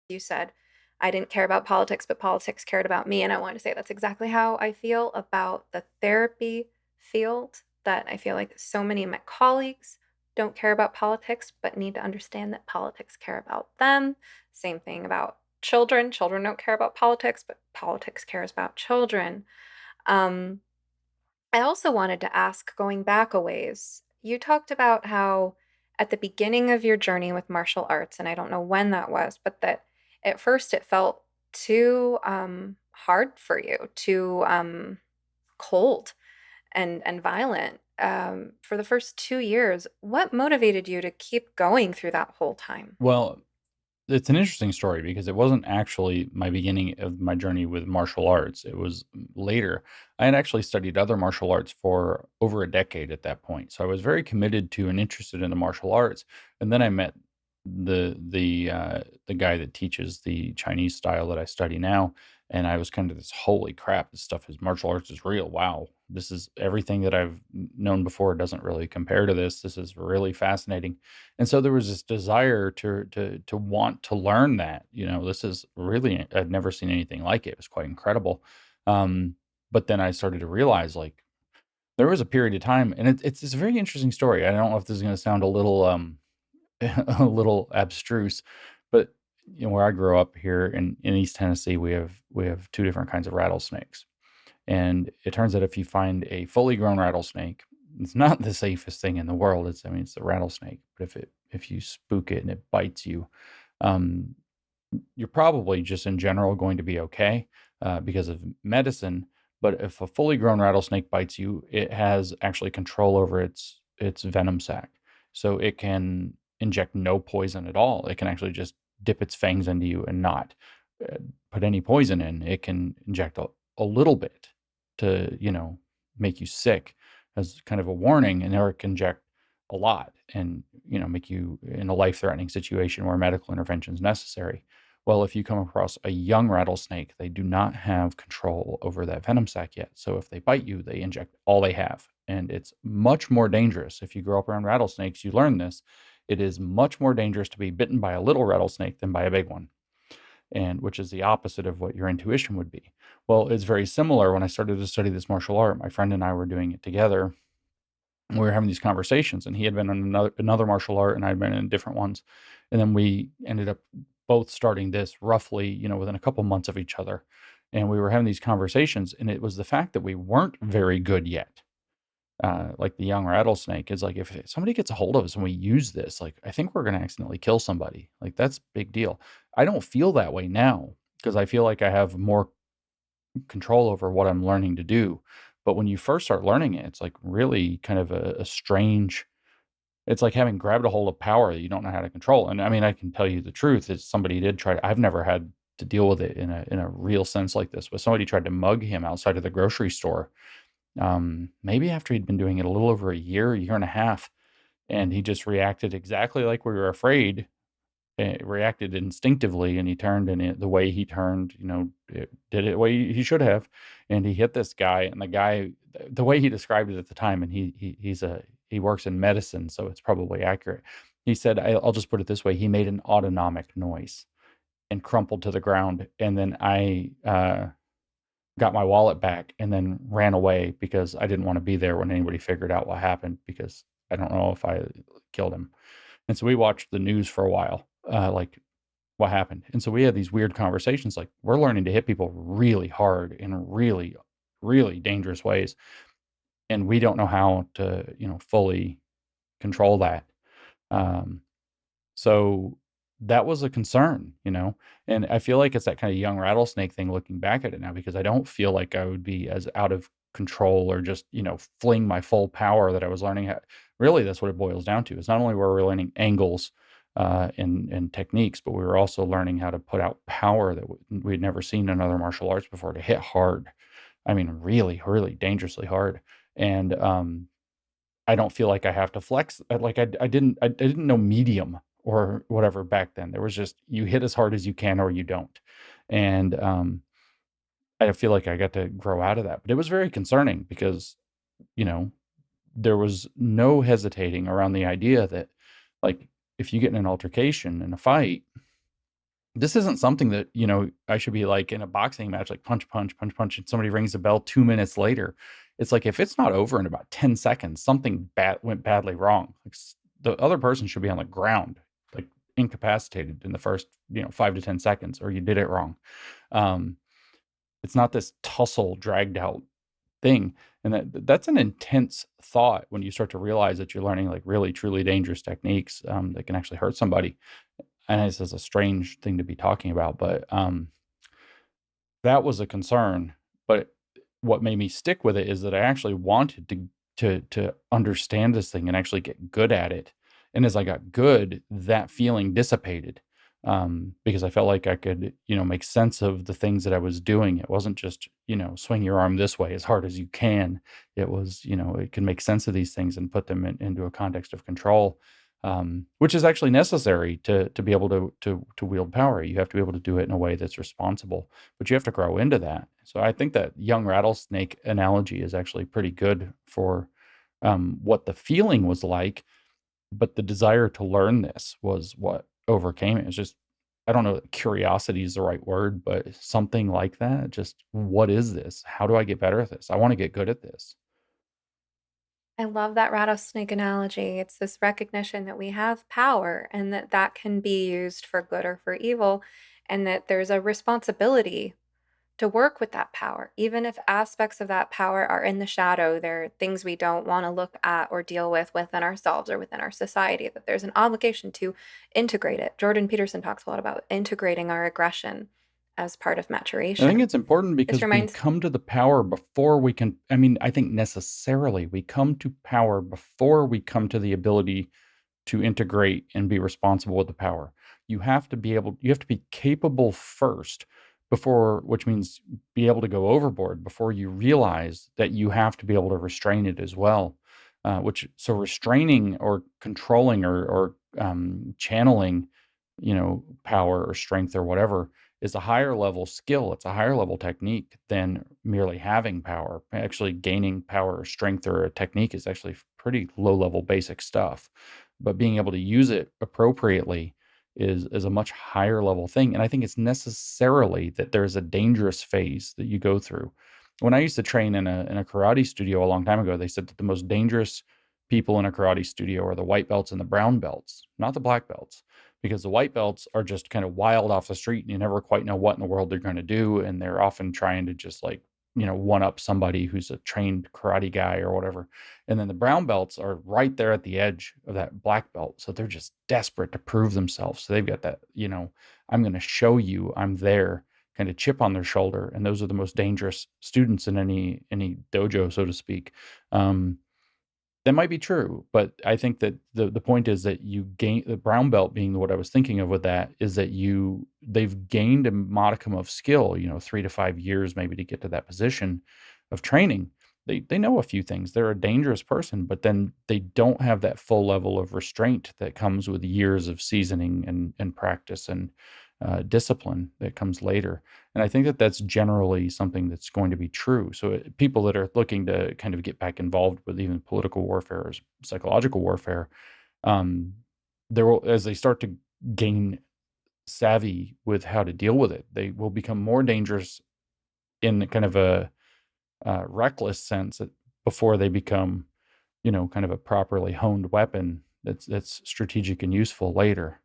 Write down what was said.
You said, I didn't care about politics, but politics cared about me. And I wanted to say that's exactly how I feel about the therapy field, that I feel like so many of my colleagues don't care about politics, but need to understand that politics care about them. Same thing about children. Children don't care about politics, but politics cares about children. Um, I also wanted to ask, going back a ways, you talked about how at the beginning of your journey with martial arts, and I don't know when that was, but that at first it felt too hard for you, too cold and violent. For the first 2 years, what motivated you to keep going through that whole time? Well, it's an interesting story because it wasn't actually my beginning of my journey with martial arts. It was later. I had actually studied other martial arts for over a decade at that point. So I was very committed to and interested in the martial arts. And then I met the guy that teaches the Chinese style that I study now, and I was kind of this, holy crap, this stuff is martial arts is real. Wow. This is everything that I've known before doesn't really compare to this. This is really fascinating. And so there was this desire to want to learn that. This is really I'd never seen anything like it. It was quite incredible. Um, but then I started to realize, like, there was a period of time, and it's a very interesting story. I don't know if this is going to sound a little a little abstruse, but where I grew up here in East Tennessee, we have two different kinds of rattlesnakes. And it turns out if you find a fully grown rattlesnake, it's not the safest thing in the world. It's a rattlesnake, but if you spook it and it bites you, um, you're probably just in general going to be okay because of medicine. But if a fully grown rattlesnake bites you, it has actually control over its venom sac, so it can inject no poison at all. It can actually just dip its fangs into you and not uh, put any poison in. It can inject a little bit to make you sick as kind of a warning, and or it can inject a lot and make you in a life-threatening situation where medical intervention is necessary. Well, if you come across a young rattlesnake, they do not have control over that venom sac yet. So if they bite you, they inject all they have. And it's much more dangerous. If you grow up around rattlesnakes, you learn this. It is much more dangerous to be bitten by a little rattlesnake than by a big one, and which is the opposite of what your intuition would be. Well, it's very similar. When I started to study this martial art, my friend and I were doing it together. We were having these conversations, and he had been in another martial art, and I'd been in different ones. And then we ended up both starting this roughly, within a couple months of each other. And we were having these conversations, and it was the fact that we weren't very good yet. Like the young rattlesnake is like, if somebody gets a hold of us and we use this, like, I think we're going to accidentally kill somebody. Like, that's a big deal. I don't feel that way now because I feel like I have more control over what I'm learning to do. But when you first start learning it, it's like really kind of a strange, it's like having grabbed a hold of power that you don't know how to control. And I mean, I can tell you the truth is somebody did try I've never had to deal with it in a real sense like this, but somebody tried to mug him outside of the grocery store. Maybe after he'd been doing it a little over a year and a half, and he just reacted exactly like we were afraid. Reacted instinctively, and he turned, and the way he turned, it did it the way he should have, and he hit this guy, and the guy, the way he described it at the time, and he works in medicine, so it's probably accurate. He said, I'll just put it this way, he made an autonomic noise and crumpled to the ground, and then I got my wallet back and then ran away because I didn't want to be there when anybody figured out what happened, because I don't know if I killed him. And so we watched the news for a while, like what happened. And so we had these weird conversations, like, we're learning to hit people really hard in really, really dangerous ways. And we don't know how to, fully control that. Um, so that was a concern. And I feel like it's that kind of young rattlesnake thing looking back at it now, because I don't feel like I would be as out of control or just, fling my full power that I was learning how. Really, that's what it boils down to. It's not only were we learning angles and techniques, but we were also learning how to put out power that we'd never seen in other martial arts before, to hit hard. I mean, really, really dangerously hard. And I don't feel like I have to flex. Like I didn't know medium or whatever back then. There was just, you hit as hard as you can or you don't. And I feel like I got to grow out of that. But it was very concerning because, you know, there was no hesitating around the idea that, like, if you get in an altercation in a fight, this isn't something that, I should be like in a boxing match, like punch, punch, punch, punch, and somebody rings the bell 2 minutes later. It's like if it's not over in about 10 seconds, something bad went badly wrong. Like the other person should be on the ground, like incapacitated in the first, 5 to 10 seconds, or you did it wrong. Um, it's not this tussle dragged out thing. And that's an intense thought when you start to realize that you're learning like really truly dangerous techniques that can actually hurt somebody. And this is a strange thing to be talking about, but that was a concern. But what made me stick with it is that I actually wanted to understand this thing and actually get good at it. And as I got good, that feeling dissipated, because I felt like I could, make sense of the things that I was doing. It wasn't just, swing your arm this way as hard as you can. It was, it can make sense of these things and put them into a context of control, which is actually necessary to be able to wield power. You have to be able to do it in a way that's responsible, but you have to grow into that. So I think that young rattlesnake analogy is actually pretty good for what the feeling was like, but the desire to learn this was what overcame it. It's just, I don't know if curiosity is the right word, but something like that. Just, what is this? How do I get better at this? I want to get good at this. I love that rattlesnake analogy. It's this recognition that we have power and that that can be used for good or for evil, and that there's a responsibility to work with that power. Even if aspects of that power are in the shadow, they're things we don't want to look at or deal with within ourselves or within our society, that there's an obligation to integrate it. Jordan Peterson talks a lot about integrating our aggression as part of I think maturation. it's important This because we reminds come to the power before we can. I mean, I think necessarily we come to power before we come to the ability to integrate and be responsible with the power. You have to be capable first before, which means be able to go overboard before you realize that you have to be able to restrain it as well. So restraining or controlling or channeling, power or strength or whatever is a higher level skill. It's a higher level technique than merely having power. Actually, gaining power or strength or a technique is actually pretty low level basic stuff, but being able to use it appropriately is a much higher level thing. And I think it's necessarily that there's a dangerous phase that you go through. When I used to train in a karate studio a long time ago, they said that the most dangerous people in a karate studio are the white belts and the brown belts, not the black belts, because the white belts are just kind of wild off the street and you never quite know what in the world they're going to do. And they're often trying to just like, one up somebody who's a trained karate guy or whatever. And then the brown belts are right there at the edge of that black belt. So they're just desperate to prove themselves. So they've got that, I'm going to show you I'm there kind of chip on their shoulder. And those are the most dangerous students in any dojo, so to speak. Um, that might be true, but I think that the point is that you gain the brown belt being what I was thinking of with that is that they've gained a modicum of skill, 3 to 5 years maybe to get to that position of training. They know a few things. They're a dangerous person, but then they don't have that full level of restraint that comes with years of seasoning and practice and discipline that comes later. And I think that that's generally something that's going to be true. So people that are looking to kind of get back involved with even political warfare or psychological warfare, um, there will, as they start to gain savvy with how to deal with it, they will become more dangerous in kind of a reckless sense before they become, kind of a properly honed weapon that's strategic and useful later.